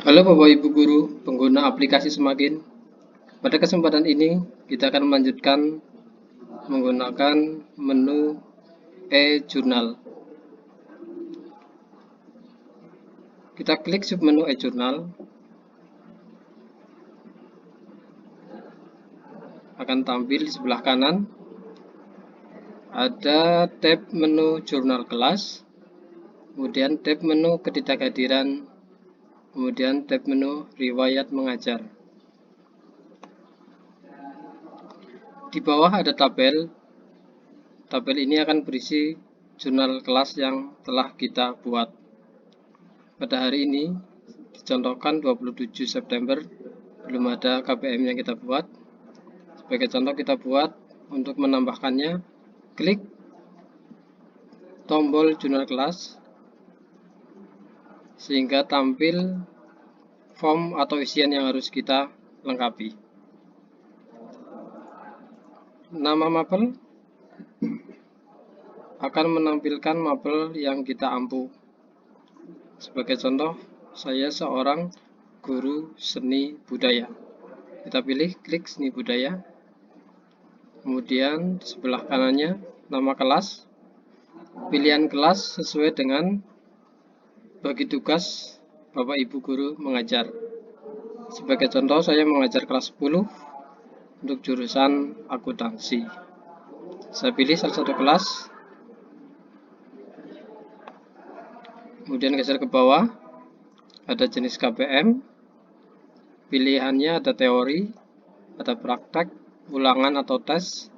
Halo Bapak Ibu Guru, pengguna aplikasi Semakin. Pada kesempatan ini, kita akan melanjutkan menggunakan menu e-jurnal. Kita klik submenu e-jurnal, akan tampil di sebelah kanan. Ada tab menu jurnal kelas, kemudian tab menu ketidakhadiran, kemudian tab menu riwayat mengajar. Di bawah ada tabel. Tabel ini akan berisi jurnal kelas yang telah kita buat. Pada hari ini, dicontohkan 27 September, belum ada KBM yang kita buat. Sebagai contoh kita buat, untuk menambahkannya, klik tombol jurnal kelas, sehingga tampil form atau isian yang harus kita lengkapi. Nama mapel akan menampilkan mapel yang kita ampu. Sebagai contoh, saya seorang guru seni budaya. Kita pilih klik seni budaya. Kemudian di sebelah kanannya nama kelas. Pilihan kelas sesuai dengan bagi tugas Bapak Ibu Guru mengajar. Sebagai contoh, saya mengajar kelas 10 untuk jurusan akuntansi. Saya pilih salah satu kelas. Kemudian geser ke bawah, ada jenis KBM. Pilihannya ada teori, ada praktek, ulangan atau tes,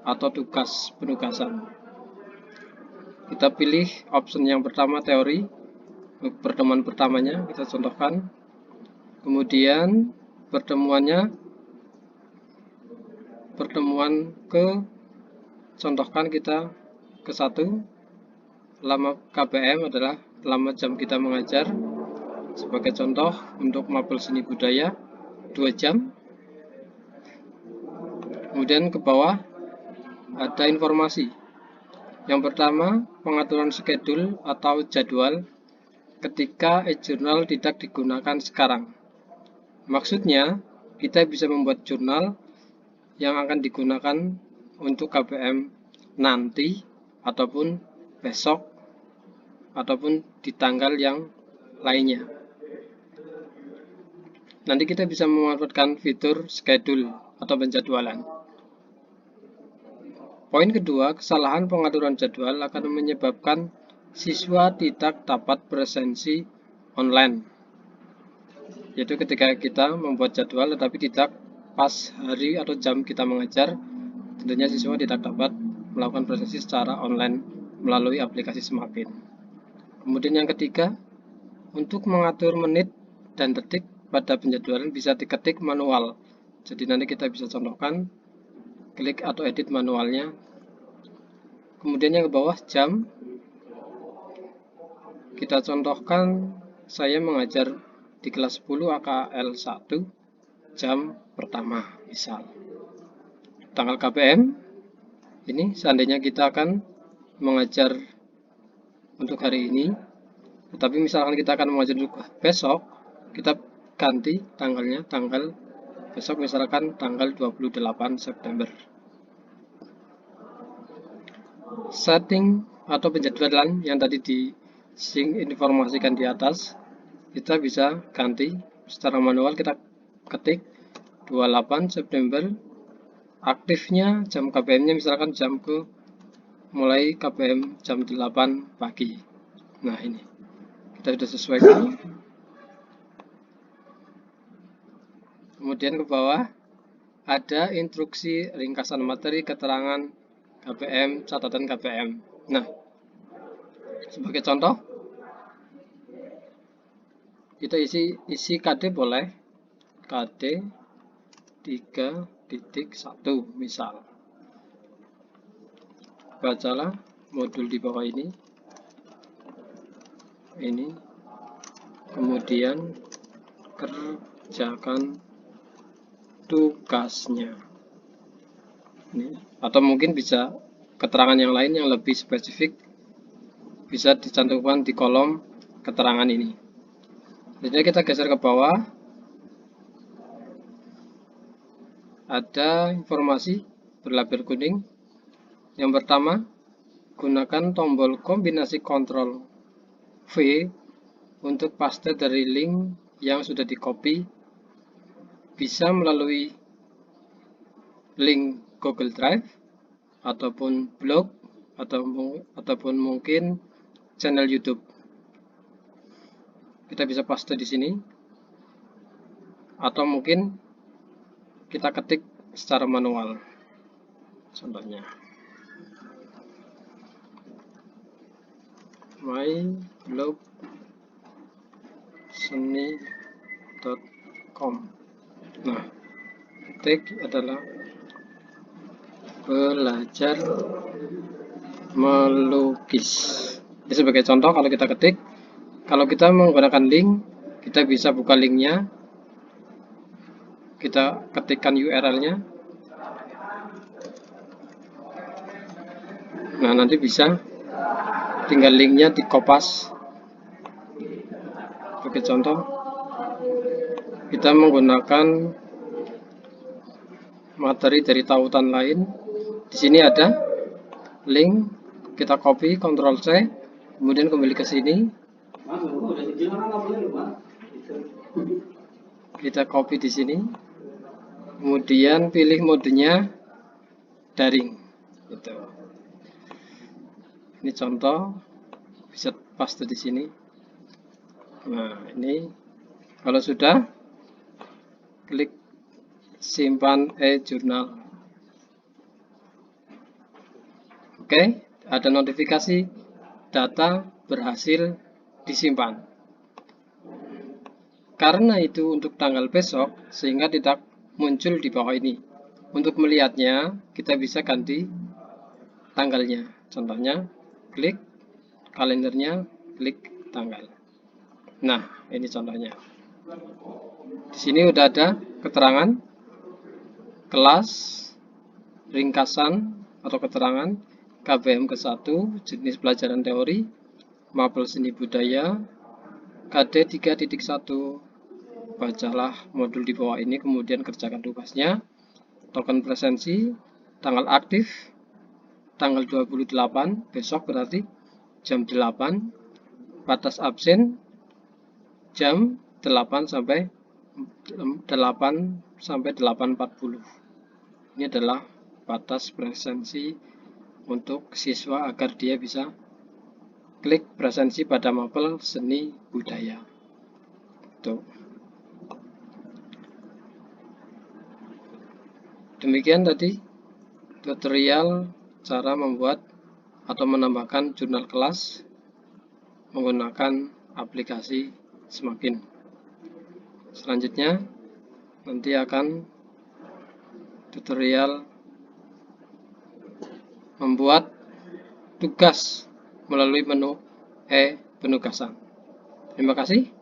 atau tugas penugasan. Kita pilih option yang pertama, teori. Pertemuan pertamanya kita contohkan. Kemudian pertemuan ke contohkan kita ke 1. Lama KBM adalah lama jam kita mengajar. Sebagai contoh, untuk mapel seni budaya 2 jam. Kemudian ke bawah ada informasi. Yang pertama, pengaturan schedule atau jadwal ketika e-jurnal tidak digunakan sekarang. Maksudnya, kita bisa membuat jurnal yang akan digunakan untuk KBM nanti, ataupun besok, ataupun di tanggal yang lainnya. Nanti kita bisa memanfaatkan fitur schedule atau penjadwalan. Poin kedua, kesalahan pengaturan jadwal akan menyebabkan siswa tidak dapat presensi online. Yaitu ketika kita membuat jadwal tetapi tidak pas hari atau jam kita mengajar, tentunya siswa tidak dapat melakukan presensi secara online melalui aplikasi Semakin. Kemudian yang ketiga, untuk mengatur menit dan detik pada penjadwalan bisa diketik manual. Jadi nanti kita bisa contohkan, klik atau edit manualnya. Kemudian yang ke bawah, jam. Kita contohkan, saya mengajar di kelas 10 AKL 1 jam pertama misal. Tanggal KBM ini seandainya kita akan mengajar untuk hari ini, tetapi misalkan kita akan mengajar untuk besok, kita ganti tanggalnya, tanggal besok misalkan tanggal 28 September. Setting atau penjadwalan yang tadi diinformasikan di atas, kita bisa ganti secara manual. Kita ketik 28 September, aktifnya jam KBM-nya misalkan mulai KBM jam 8 pagi. Nah, ini kita sudah sesuaikan. Kemudian ke bawah ada instruksi ringkasan materi, keterangan KBM, catatan KBM. Nah, sebagai contoh, kita isi KD boleh, KD 3.1 misal. Bacalah modul di bawah ini, kemudian kerjakan tugasnya. Ini, atau mungkin bisa keterangan yang lain yang lebih spesifik, bisa dicantumkan di kolom keterangan ini. Jadi kita geser ke bawah, ada informasi berlabel kuning. Yang pertama, gunakan tombol kombinasi Ctrl V untuk paste dari link yang sudah di copy, bisa melalui link Google Drive ataupun blog ataupun mungkin channel YouTube. Kita bisa paste di sini, atau mungkin kita ketik secara manual. Contohnya myblog.seni.com. Nah, ketik adalah belajar melukis. Ini sebagai contoh, kalau kita ketik, kalau kita menggunakan link, kita bisa buka linknya, kita ketikkan URL-nya. Nah, nanti bisa tinggal linknya dikopas. Sebagai contoh, kita menggunakan materi dari tautan lain. Di sini ada link, kita copy, Ctrl C, kemudian kembali ke sini, kita copy di sini, kemudian pilih modenya daring. Gitu. Ini contoh, bisa paste di sini. Nah, ini kalau sudah, klik simpan e-jurnal. Oke, ada notifikasi data berhasil disimpan. Karena itu untuk tanggal besok, sehingga tidak muncul di bawah ini. Untuk melihatnya, kita bisa ganti tanggalnya. Contohnya, klik kalendernya, klik tanggal. Nah, ini contohnya. Di sini udah ada keterangan kelas, ringkasan atau keterangan KBM ke-1, jenis pelajaran teori, mapel seni budaya, KD 3.1. Bacalah modul di bawah ini, kemudian kerjakan tugasnya. Token presensi, tanggal aktif, tanggal 28, besok berarti jam 8, batas absen jam 8 sampai 8.40. Ini adalah batas presensi untuk siswa agar dia bisa klik presensi pada mapel seni budaya. Tuh. Demikian tadi tutorial cara membuat atau menambahkan jurnal kelas menggunakan aplikasi Semakin. Selanjutnya nanti akan tutorial membuat tugas melalui menu penugasan. Terima kasih.